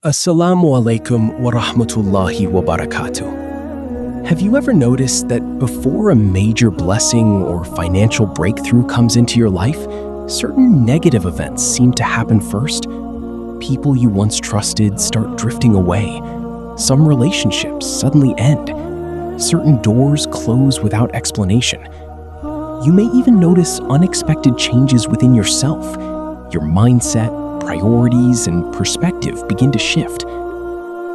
Assalamu alaikum wa rahmatullahi wa barakatuh. Have you ever noticed that before a major blessing or financial breakthrough comes into your life, certain negative events seem to happen first? People you once trusted start drifting away. Some relationships suddenly end. Certain doors close without explanation. You may even notice unexpected changes within yourself. Your mindset, priorities, and perspective begin to shift.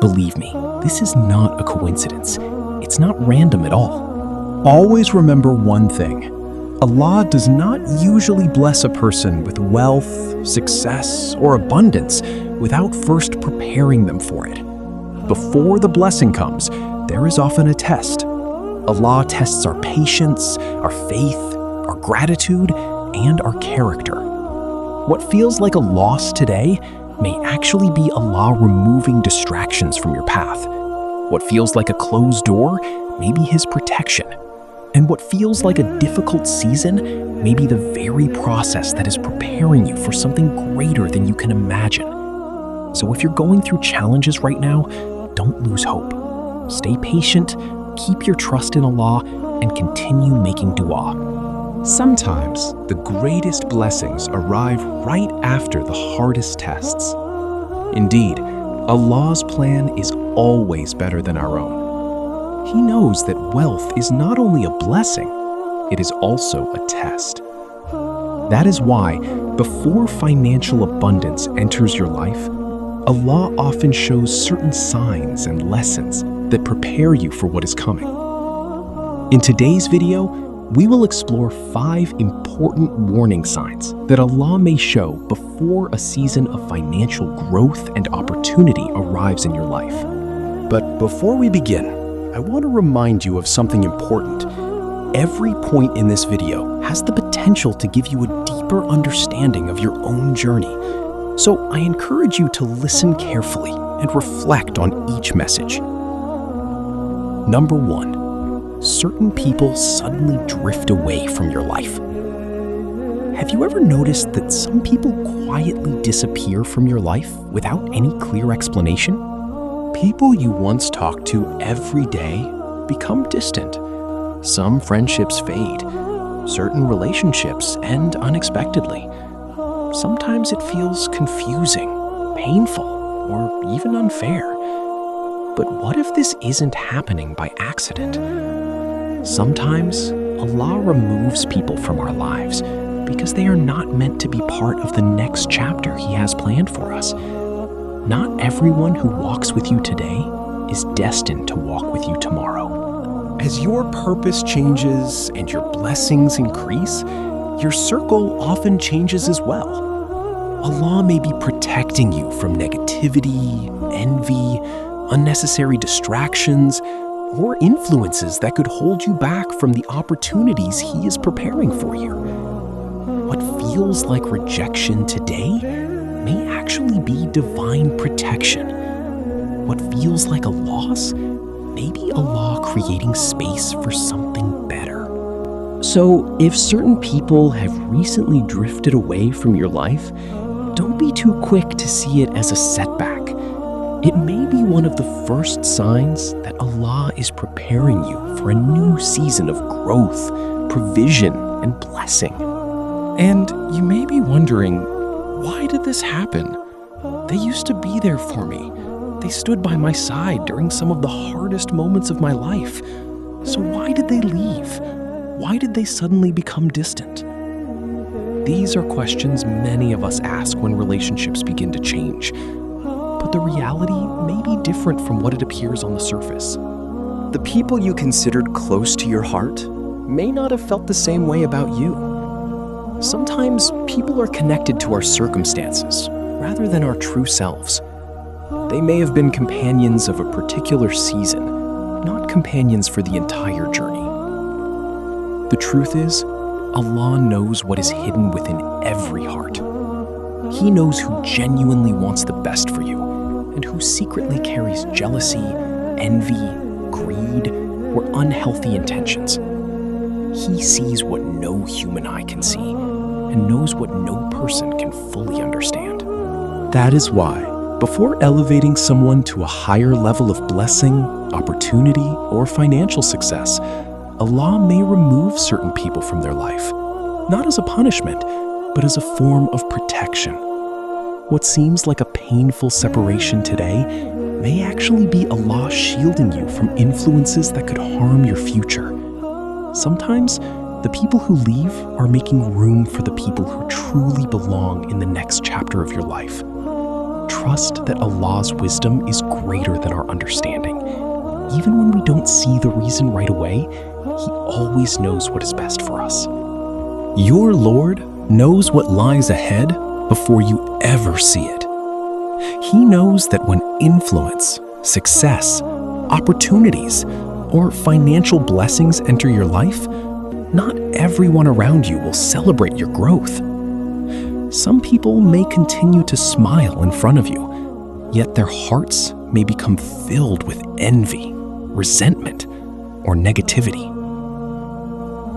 Believe me, this is not a coincidence. It's not random at all. Always remember one thing. Allah does not usually bless a person with wealth, success, or abundance without first preparing them for it. Before the blessing comes, there is often a test. Allah tests our patience, our faith, our gratitude, and our character. What feels like a loss today may actually be Allah removing distractions from your path. What feels like a closed door may be His protection. And what feels like a difficult season may be the very process that is preparing you for something greater than you can imagine. So if you're going through challenges right now, don't lose hope. Stay patient, keep your trust in Allah, and continue making dua. Sometimes the greatest blessings arrive right after the hardest tests. Indeed, Allah's plan is always better than our own. He knows that wealth is not only a blessing, it is also a test. That is why, before financial abundance enters your life, Allah often shows certain signs and lessons that prepare you for what is coming. In today's video, we will explore 5 important warning signs that Allah may show before a season of financial growth and opportunity arrives in your life. But before we begin, I want to remind you of something important. Every point in this video has the potential to give you a deeper understanding of your own journey. So I encourage you to listen carefully and reflect on each message. Number 1. Certain people suddenly drift away from your life. Have you ever noticed that some people quietly disappear from your life without any clear explanation? People you once talked to every day become distant. Some friendships fade. Certain relationships end unexpectedly. Sometimes it feels confusing, painful, or even unfair. But what if this isn't happening by accident? Sometimes Allah removes people from our lives because they are not meant to be part of the next chapter He has planned for us. Not everyone who walks with you today is destined to walk with you tomorrow. As your purpose changes and your blessings increase, your circle often changes as well. Allah may be protecting you from negativity, envy, unnecessary distractions, or influences that could hold you back from the opportunities He is preparing for you. What feels like rejection today may actually be divine protection. What feels like a loss may be Allah creating space for something better. So, if certain people have recently drifted away from your life, don't be too quick to see it as a setback. It may be one of the first signs that Allah is preparing you for a new season of growth, provision, and blessing. And you may be wondering, why did this happen? They used to be there for me. They stood by my side during some of the hardest moments of my life. So why did they leave? Why did they suddenly become distant? These are questions many of us ask when relationships begin to change. But the reality may be different from what it appears on the surface. The people you considered close to your heart may not have felt the same way about you. Sometimes people are connected to our circumstances rather than our true selves. They may have been companions of a particular season, not companions for the entire journey. The truth is, Allah knows what is hidden within every heart. He knows who genuinely wants the best for you and who secretly carries jealousy, envy, greed, or unhealthy intentions. He sees what no human eye can see and knows what no person can fully understand. That is why Before elevating someone to a higher level of blessing, opportunity, or financial success, Allah may remove certain people from their life, not as a punishment, but as a form of protection. What seems like a painful separation today may actually be Allah shielding you from influences that could harm your future. Sometimes, the people who leave are making room for the people who truly belong in the next chapter of your life. Trust that Allah's wisdom is greater than our understanding. Even when we don't see the reason right away, He always knows what is best for us. Your Lord knows what lies ahead before you ever see it. He knows that when influence, success, opportunities, or financial blessings enter your life, not everyone around you will celebrate your growth. Some people may continue to smile in front of you, yet their hearts may become filled with envy, resentment, or negativity.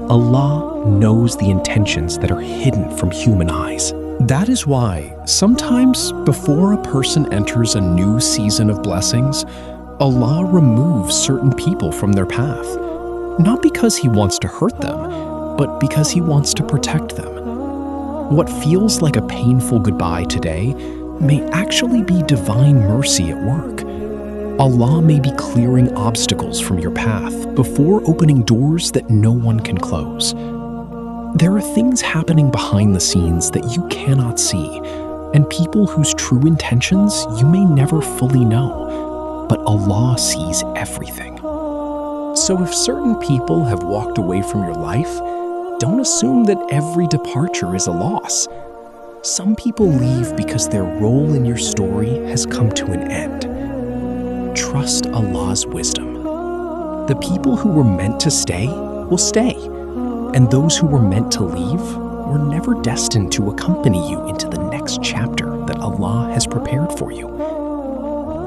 Allah knows the intentions that are hidden from human eyes. That is why sometimes before a person enters a new season of blessings, Allah removes certain people from their path, not because He wants to hurt them, but because He wants to protect them. What feels like a painful goodbye today may actually be divine mercy at work. Allah may be clearing obstacles from your path before opening doors that no one can close. There are things happening behind the scenes that you cannot see, and people whose true intentions you may never fully know, but Allah sees everything. So if certain people have walked away from your life, don't assume that every departure is a loss. Some people leave because their role in your story has come to an end. Trust Allah's wisdom. The people who were meant to stay will stay, and those who were meant to leave were never destined to accompany you into the next chapter that Allah has prepared for you.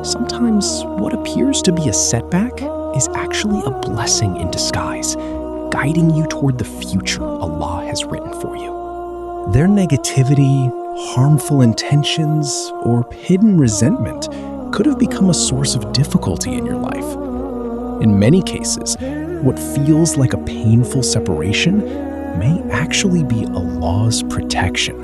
Sometimes what appears to be a setback is actually a blessing in disguise, guiding you toward the future Allah has written for you. Their negativity, harmful intentions, or hidden resentment could have become a source of difficulty in your life. In many cases, what feels like a painful separation may actually be Allah's protection.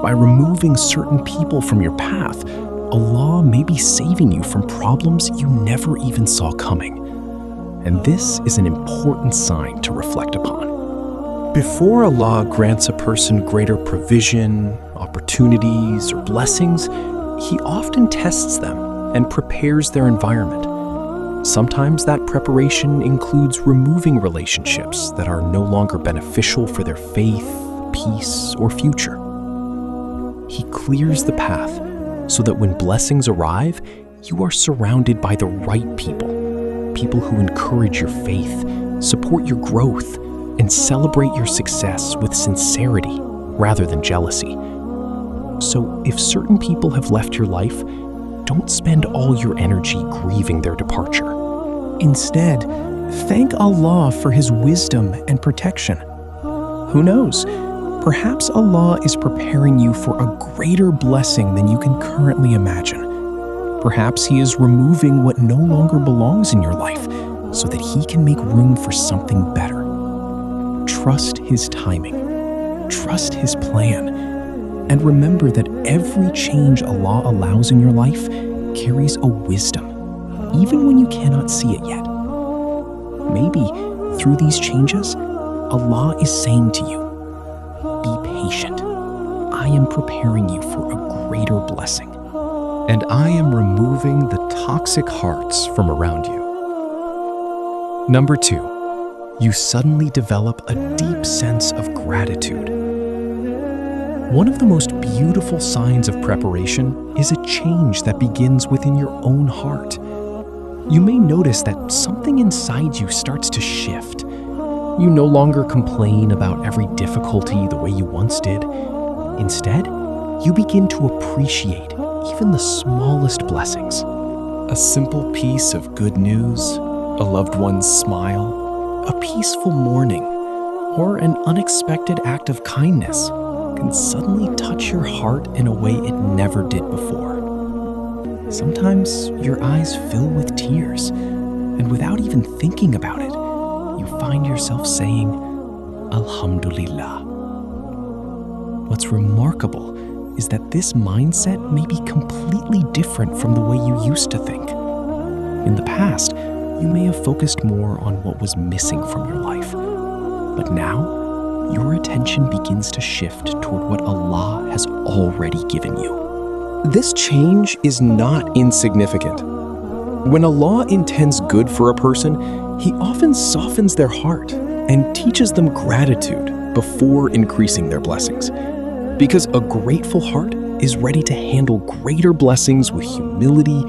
By removing certain people from your path, Allah may be saving you from problems you never even saw coming. And this is an important sign to reflect upon. Before Allah grants a person greater provision, opportunities, or blessings, He often tests them and prepares their environment. Sometimes that preparation includes removing relationships that are no longer beneficial for their faith, peace, or future. He clears the path so that when blessings arrive, you are surrounded by the right people who encourage your faith, support your growth, and celebrate your success with sincerity rather than jealousy. So if certain people have left your life, don't spend all your energy grieving their departure. Instead, thank Allah for His wisdom and protection. Who knows? Perhaps Allah is preparing you for a greater blessing than you can currently imagine. Perhaps He is removing what no longer belongs in your life so that He can make room for something better. Trust His timing. Trust His plan. And remember that every change Allah allows in your life carries a wisdom, even when you cannot see it yet. Maybe through these changes, Allah is saying to you, be patient. I am preparing you for a greater blessing. And I am removing the toxic hearts from around you. Number 2, you suddenly develop a deep sense of gratitude. One of the most beautiful signs of preparation is a change that begins within your own heart. You may notice that something inside you starts to shift. You no longer complain about every difficulty the way you once did. Instead, you begin to appreciate even the smallest blessings. A simple piece of good news, a loved one's smile, a peaceful morning, or an unexpected act of kindness can suddenly touch your heart in a way it never did before. Sometimes your eyes fill with tears, and without even thinking about it, you find yourself saying, Alhamdulillah. What's remarkable is that this mindset may be completely different from the way you used to think. In the past, you may have focused more on what was missing from your life, but now your attention begins to shift toward what Allah has already given you. This change is not insignificant. When Allah intends good for a person, He often softens their heart and teaches them gratitude before increasing their blessings. Because a grateful heart is ready to handle greater blessings with humility,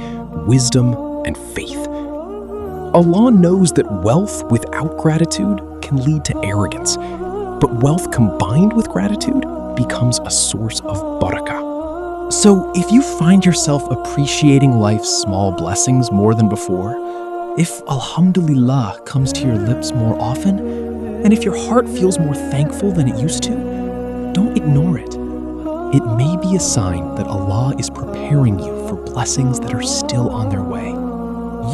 wisdom, and faith. Allah knows that wealth without gratitude can lead to arrogance, but wealth combined with gratitude becomes a source of barakah. So if you find yourself appreciating life's small blessings more than before, if Alhamdulillah comes to your lips more often, and if your heart feels more thankful than it used to, don't ignore it. It may be a sign that Allah is preparing you for blessings that are still on their way.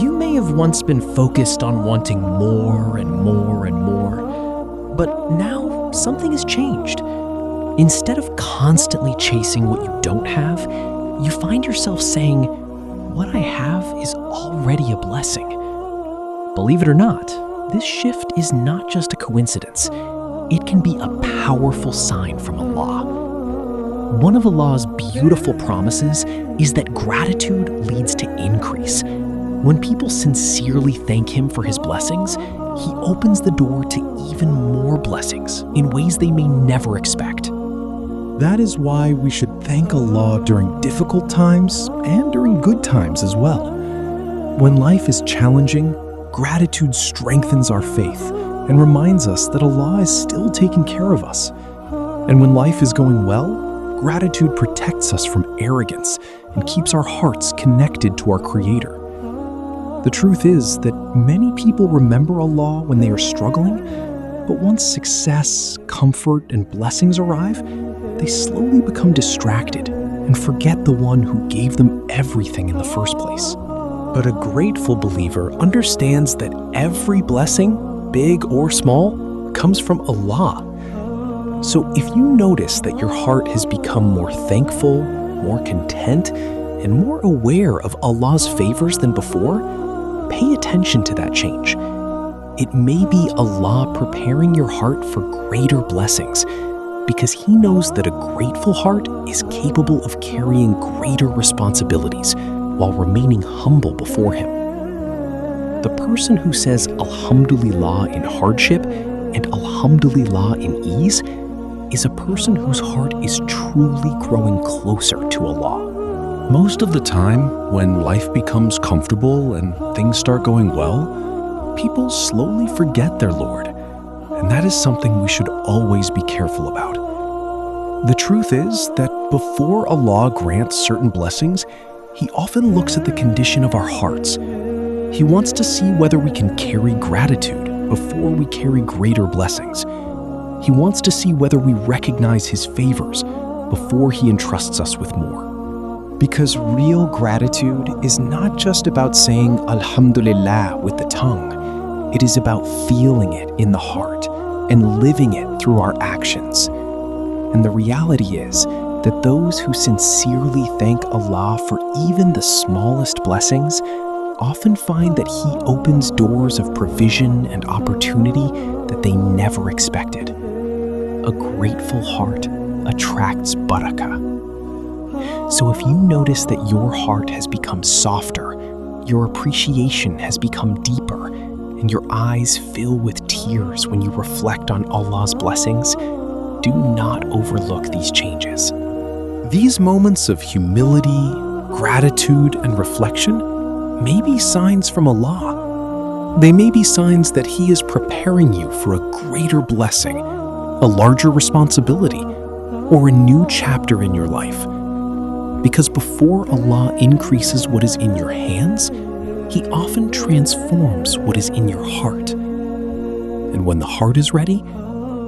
You may have once been focused on wanting more and more and more, but now something has changed. Instead of constantly chasing what you don't have, you find yourself saying, what I have is already a blessing. Believe it or not, this shift is not just a coincidence. It can be a powerful sign from Allah. One of Allah's beautiful promises is that gratitude leads to increase. When people sincerely thank Him for His blessings, He opens the door to even more blessings in ways they may never expect. That is why we should thank Allah during difficult times and during good times as well. When life is challenging, gratitude strengthens our faith and reminds us that Allah is still taking care of us. And when life is going well, gratitude protects us from arrogance and keeps our hearts connected to our Creator. The truth is that many people remember Allah when they are struggling, but once success, comfort, and blessings arrive, they slowly become distracted and forget the one who gave them everything in the first place. But a grateful believer understands that every blessing, big or small, comes from Allah. So if you notice that your heart has become more thankful, more content, and more aware of Allah's favors than before, pay attention to that change. It may be Allah preparing your heart for greater blessings, because He knows that a grateful heart is capable of carrying greater responsibilities while remaining humble before Him. The person who says Alhamdulillah in hardship and Alhamdulillah in ease is a person whose heart is truly growing closer to Allah. Most of the time, when life becomes comfortable and things start going well, people slowly forget their Lord. And that is something we should always be careful about. The truth is that before Allah grants certain blessings, He often looks at the condition of our hearts. He wants to see whether we can carry gratitude before we carry greater blessings. He wants to see whether we recognize His favors before He entrusts us with more. Because real gratitude is not just about saying Alhamdulillah with the tongue. It is about feeling it in the heart and living it through our actions. And the reality is that those who sincerely thank Allah for even the smallest blessings often find that He opens doors of provision and opportunity that they never expected. A grateful heart attracts barakah. So if you notice that your heart has become softer, your appreciation has become deeper, and your eyes fill with tears when you reflect on Allah's blessings, do not overlook these changes. These moments of humility, gratitude, and reflection may be signs from Allah. They may be signs that He is preparing you for a greater blessing, a larger responsibility, or a new chapter in your life. Because before Allah increases what is in your hands, He often transforms what is in your heart. And when the heart is ready,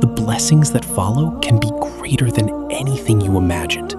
the blessings that follow can be greater than anything you imagined.